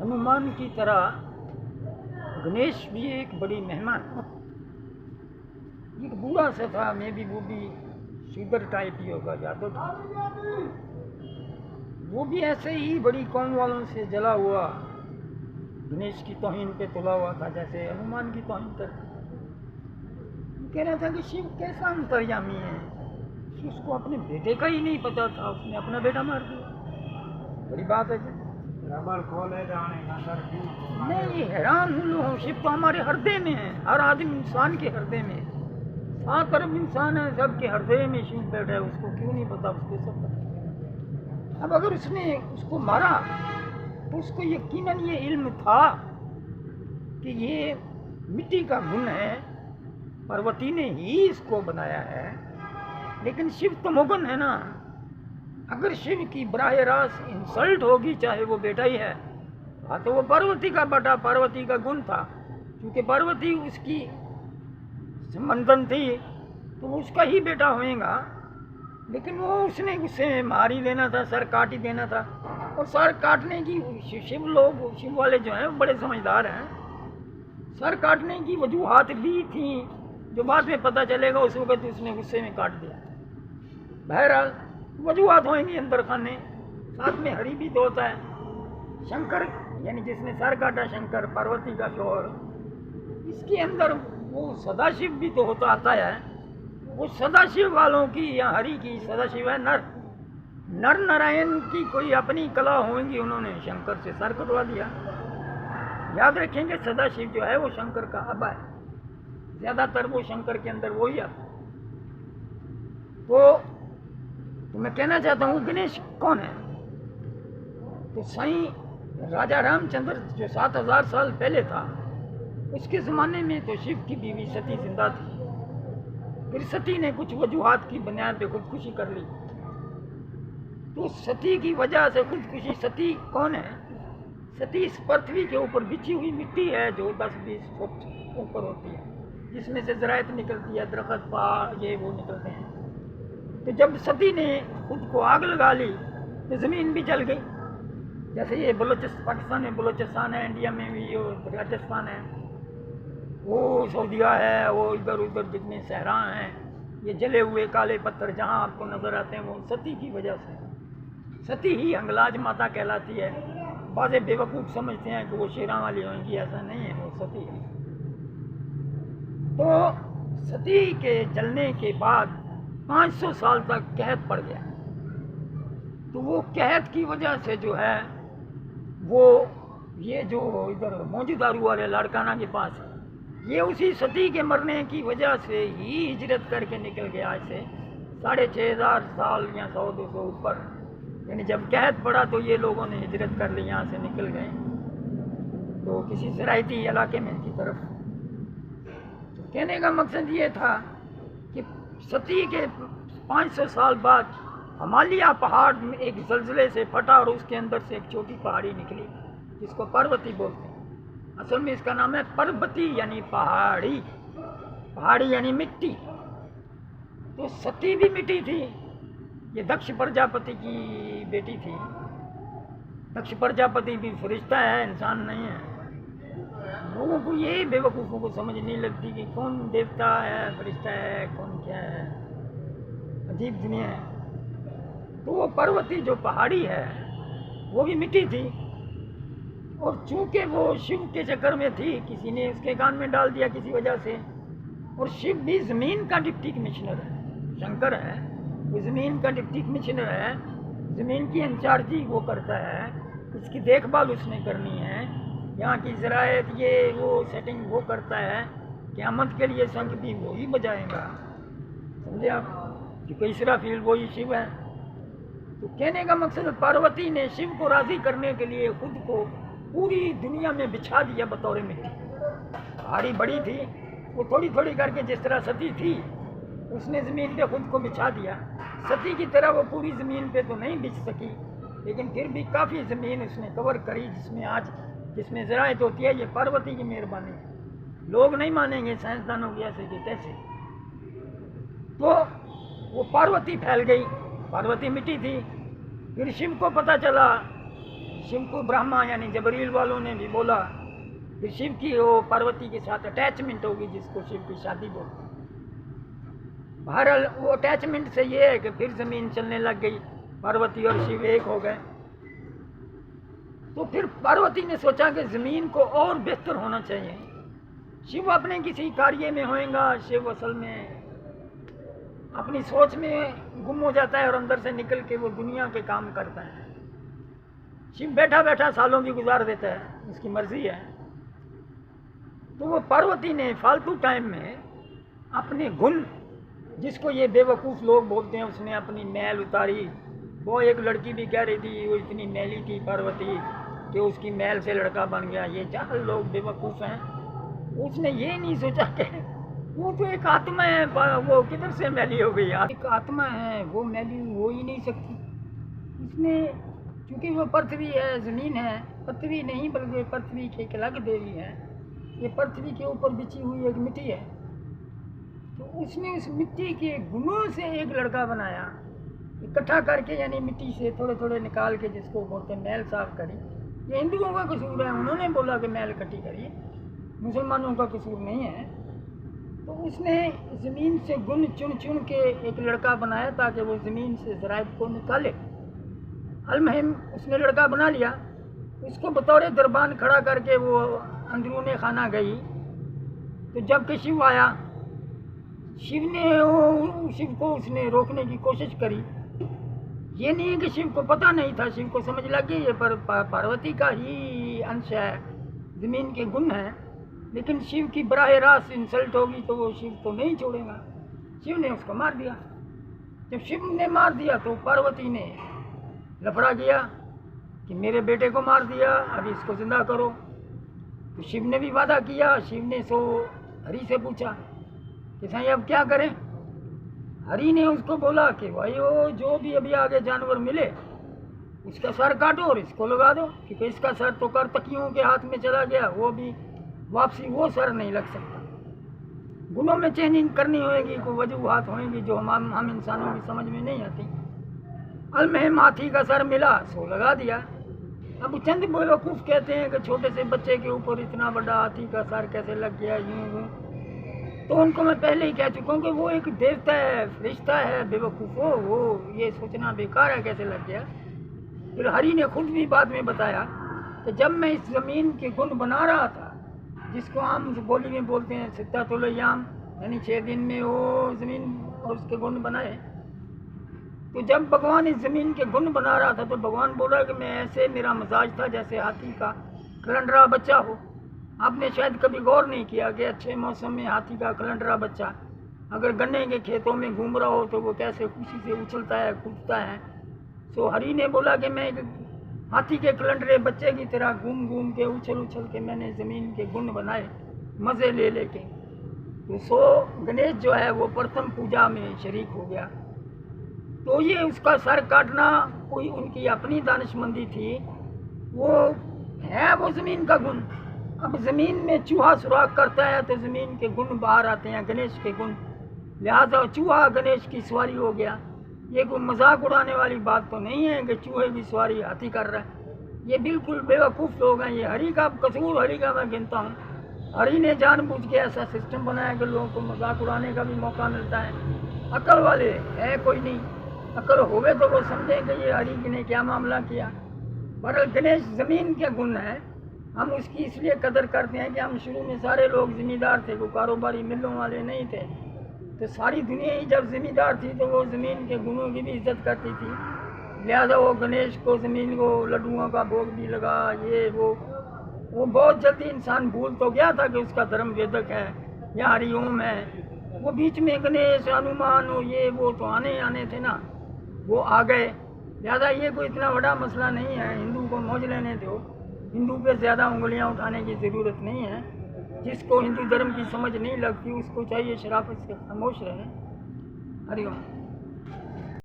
हनुमान की तरह गणेश भी एक बड़ी मेहमान। एक बूढ़ा सा था, मैं भी वो भी शुगर टाइप ही होगा, यादव था। वो भी ऐसे ही बड़ी कौम वालों से जला हुआ गणेश की तौहीन पे तुला हुआ था, जैसे हनुमान की तौहीन करते। कह रहा था कि शिव कैसा अंतर्यामी है, उसको अपने बेटे का ही नहीं पता था, उसने अपना बेटा मार दिया। बड़ी बात है जी। नहीं, हैरान हूँ। शिव तो हमारे हृदय में है, हर आदमी इंसान के हृदय में है। 7 अरब इंसान है, सबके हृदय में शिव बैठा है, उसको क्यों नहीं पता? उसको सब पता। अब अगर उसने उसको मारा तो उसको यकीनन ये इल्म था कि ये मिट्टी का गुण है, पार्वती ने ही इसको बनाया है। लेकिन शिव तो मुगन है ना। अगर शिव की बराह रास्त इंसल्ट होगी, चाहे वो बेटा ही है, हाँ, तो वो पार्वती का बेटा, पार्वती का गुण था। क्योंकि पार्वती उसकी संबंधन थी तो वो उसका ही बेटा होएगा। लेकिन वो उसने गुस्से में मार ही देना था, सर काट ही देना था। और सर काटने की शिव वाले जो हैं बड़े समझदार हैं। सर काटने की वजूहात भी थी जो बाद में पता चलेगा उस वक्त उसने गुस्से में काट दिया। बहरहाल वजूहात होंगी अंदर खाने। साथ में हरि भी तो होता है। शंकर यानी जिसने सर काटा, शंकर पार्वती का शोहर, इसके अंदर वो सदाशिव भी तो होता आता है। वो सदाशिव वालों की या हरि की, सदाशिव है नर नारायण की कोई अपनी कला होंगी, उन्होंने शंकर से सर कटवा दिया। याद रखेंगे सदाशिव जो है वो शंकर का अबा है, ज्यादातर वो शंकर के अंदर वो ही आता। तो मैं कहना चाहता हूँ गणेश कौन है? तो साईं राजा रामचंद्र जो 7000 साल पहले था, उसके ज़माने में तो शिव की बीवी सती जिंदा थी। फिर सती ने कुछ वजूहात की बुनियाद पे खुदकुशी कर ली। तो सती की वजह से खुदकुशी, सती कौन है? सती इस पृथ्वी के ऊपर बिछी हुई मिट्टी है जो 10-20 फुट ऊपर होती है, जिसमें से ज़रायत निकलती है, दरख्त, पहाड़, ये वो निकलते हैं। तो जब सती ने खुद को आग लगा ली तो ज़मीन भी जल गई। जैसे ये पाकिस्तान में बलोचिस्तान है, इंडिया में भी राजस्थान है, वो सऊदीया है, वो इधर उधर जितने सहरा हैं, ये जले हुए काले पत्थर जहाँ आपको नज़र आते हैं, वो सती की वजह से। सती ही हंगलाज माता कहलाती है। बाज़े बेवकूफ़ समझते हैं कि वो शेरा वाली होंगी, ऐसा नहीं है, वो सती है। तो सती के जलने के बाद 500 साल तक कहत पड़ गया। तो वो कहत की वजह से जो है वो ये जो इधर मौजूदारू वाले लाड़काना के पास है, ये उसी सती के मरने की वजह से ही हिजरत करके निकल गया। आज से 6500 साल या 100-200 ऊपर, यानी जब कहत पड़ा तो ये लोगों ने हिजरत कर ली, यहाँ से निकल गए तो किसी ज़राइती इलाके में की तरफ। तो कहने का मकसद ये था कि सती के 500 साल बाद हिमालय पहाड़ में एक ज़लज़ले से फटा और उसके अंदर से एक छोटी पहाड़ी निकली जिसको पार्वती बोलते हैं। असल में इसका नाम है पर्वती, यानी पहाड़ी। पहाड़ी यानी मिट्टी। तो सती भी मिट्टी थी। ये दक्ष प्रजापति की बेटी थी। दक्ष प्रजापति भी फरिश्ता है, इंसान नहीं है। लोगों को ये बेवकूफ़ों को समझ नहीं लगती कि कौन देवता है, फरिश्ता है, कौन क्या है। अजीब दुनिया है। तो वो पार्वती जो पहाड़ी है वो भी मिट्टी थी, और चूंकि वो शिव के चक्कर में थी, किसी ने उसके कान में डाल दिया किसी वजह से। और शिव भी ज़मीन का डिप्टी कमिश्नर है, शंकर है वो ज़मीन का डिप्टी कमिश्नर है। ज़मीन की इंचार्जी वो करता है, इसकी देखभाल उसने करनी है, यहाँ की ज़रायत ये वो सेटिंग वो करता है। क़यामत के लिए शंख भी वो ही बजाएगा, समझे आप? क्योंकि इसराफील वो ही शिव है। तो कहने का मकसद पार्वती ने शिव को राज़ी करने के लिए खुद को पूरी दुनिया में बिछा दिया बतौर मिट्टी। पहाड़ी बड़ी थी, वो थोड़ी थोड़ी करके जिस तरह सती थी उसने ज़मीन पे खुद को बिछा दिया। सती की तरह वो पूरी ज़मीन पे तो नहीं बिछ सकी, लेकिन फिर भी काफ़ी ज़मीन उसने कवर करी, जिसमें ज़रायत होती है। ये पार्वती की मेहरबानी है। लोग नहीं मानेंगे साइंसदानों की ऐसे कि कैसे। तो वो पार्वती फैल गई, पार्वती मिट्टी थी। फिर शिव को पता चला, शिव को ब्रह्मा यानी जबरील वालों ने भी बोला कि शिव की वो पार्वती के साथ अटैचमेंट होगी, जिसको शिव की शादी बोलते हैं। बहरहाल वो अटैचमेंट से ये है कि फिर ज़मीन चलने लग गई, पार्वती और शिव एक हो गए। तो फिर पार्वती ने सोचा कि ज़मीन को और बेहतर होना चाहिए। शिव अपने किसी कार्य में होएगा, शिव असल में अपनी सोच में गुम हो जाता है और अंदर से निकल के वो दुनिया के काम करता है। शिव बैठा बैठा सालों भी गुजार देता है, उसकी मर्जी है। तो वो पार्वती ने फालतू टाइम में अपने गुण, जिसको ये बेवकूफ़ लोग बोलते हैं, उसने अपनी मैल उतारी। वो एक लड़की भी कह रही थी वो इतनी मैली थी पार्वती कि उसकी मैल से लड़का बन गया। ये चार लोग बेवकूफ़ हैं। उसने ये नहीं सोचा कि वो तो एक आत्मा है, वो किधर से मैली हो गई। एक आत्मा है, वो मैली हो ही नहीं सकती। उसने चूँकि वो पृथ्वी है, ज़मीन है, पृथ्वी नहीं बल्कि पृथ्वी की एक अलग देवी है। ये पृथ्वी के ऊपर बिछी हुई एक मिट्टी है। तो उसने उस मिट्टी के गुणों से एक लड़का बनाया, इकट्ठा करके, यानी मिट्टी से थोड़े थोड़े निकाल के, जिसको बोलते हैं मैल साफ करी। ये हिंदुओं का कसूर है, उन्होंने बोला कि मैल इकट्ठी करिए, मुसलमानों का कसूर नहीं है। तो उसने ज़मीन से गुण चुन चुन के एक लड़का बनाया ताकि वो ज़मीन से ज़राइब को निकाले। अलमहिम उसने लड़का बना लिया। उसको बतौर दरबान खड़ा करके वो अंदरूने खाना गई। तो जब कि शिव आया, शिव को उसने रोकने की कोशिश करी। ये नहीं है कि शिव को पता नहीं था, शिव को समझ लग गई ये पर पार्वती का ही अंश है, ज़मीन के गुण हैं। लेकिन शिव की बराह रास्त इंसल्ट होगी तो वो शिव को नहीं छोड़ेगा। शिव ने उसको मार दिया। जब शिव ने मार दिया तो पार्वती ने लफड़ा किया कि मेरे बेटे को मार दिया, अब इसको जिंदा करो। तो शिव ने भी वादा किया। शिव ने हरि से पूछा कि साईं अब क्या करें। हरि ने उसको बोला कि भाई वो जो भी अभी आगे जानवर मिले उसका सर काटो और इसको लगा दो, क्योंकि इसका सर तो कर्तकियों के हाथ में चला गया, वो भी वापसी वो सर नहीं लग सकता। गुणों में चेंजिंग करनी होगी, कोई वजूहात होंगी जो हम इंसानों की समझ में नहीं आती। अलमहिम हाथी का सर मिला, सो लगा दिया। अब चंद बेवकूफ़ कहते हैं कि छोटे से बच्चे के ऊपर इतना बड़ा हाथी का सर कैसे लग गया, यूँ। तो उनको मैं पहले ही कह चुका हूँ कि वो एक देवता है, फरिश्ता है, बेवकूफ़ हो, वो ये सोचना बेकार है कैसे लग गया। फिर हरि ने खुद भी बाद में बताया कि जब मैं इस ज़मीन के गुण बना रहा था, जिसको हम बोली में बोलते हैं सिद्धातुल अय्याम, यानी 6 दिन में वो ज़मीन और उसके गुण बनाए। तो जब भगवान इस ज़मीन के गुण बना रहा था तो भगवान बोला कि मैं ऐसे, मेरा मिजाज था जैसे हाथी का कलंडरा बच्चा हो। आपने शायद कभी गौर नहीं किया कि अच्छे मौसम में हाथी का कलंडरा बच्चा अगर गन्ने के खेतों में घूम रहा हो तो वो कैसे खुशी से उछलता है, कूदता है। तो हरि ने बोला कि मैं एक हाथी के कलंडरे बच्चे की तरह घूम घूम के, उछल उछल के मैंने ज़मीन के गुण बनाए, मज़े ले लेके। तो गणेश जो है वो प्रथम पूजा में शरीक हो गया। तो ये उसका सर काटना कोई उनकी अपनी दानिशमंदी थी, वो है वो ज़मीन का गुण। अब ज़मीन में चूहा सुराख करता है तो ज़मीन के गुण बाहर आते हैं, गणेश के गुण। लिहाजा चूहा गणेश की सवारी हो गया। ये कोई मजाक उड़ाने वाली बात तो नहीं है कि चूहे की सवारी हाथी कर रहा है। ये बिल्कुल बेवकूफ़ लोग हैं। ये हरि का कसूर, हरि का मैं गिनता हूँ। हरि ने जानबूझ के ऐसा सिस्टम बनाया कि लोगों को मजाक उड़ाने का भी मौका मिलता है। अकल वाले है कोई नहीं, अकल होवे तो वो समझे कि ये हरि ने क्या मामला किया। पर गणेश ज़मीन के गुण है, हम उसकी इसलिए कदर करते हैं कि हम शुरू में सारे लोग ज़मींदार थे, कोई कारोबारी मिलों वाले नहीं थे। तो सारी दुनिया ही जब ज़मींदार थी तो वो ज़मीन के गुणों की भी इज्जत करती थी। लिहाजा वो गणेश को, ज़मीन को लड्डुओं का भोग भी लगा, ये वो बहुत जल्दी इंसान भूल तो गया था कि उसका धर्म वेदक है या हरिओम है। वो बीच में गणेश, हनुमान और ये वो तो आने थे ना, वो आ गए। लिहाजा ये कोई इतना बड़ा मसला नहीं है, हिंदू को मौज लेने दो। हिंदू पे ज़्यादा उंगलियां उठाने की ज़रूरत नहीं है। जिसको हिंदू धर्म की समझ नहीं लगती उसको चाहिए शराफत से खामोश रहे। हरिओम।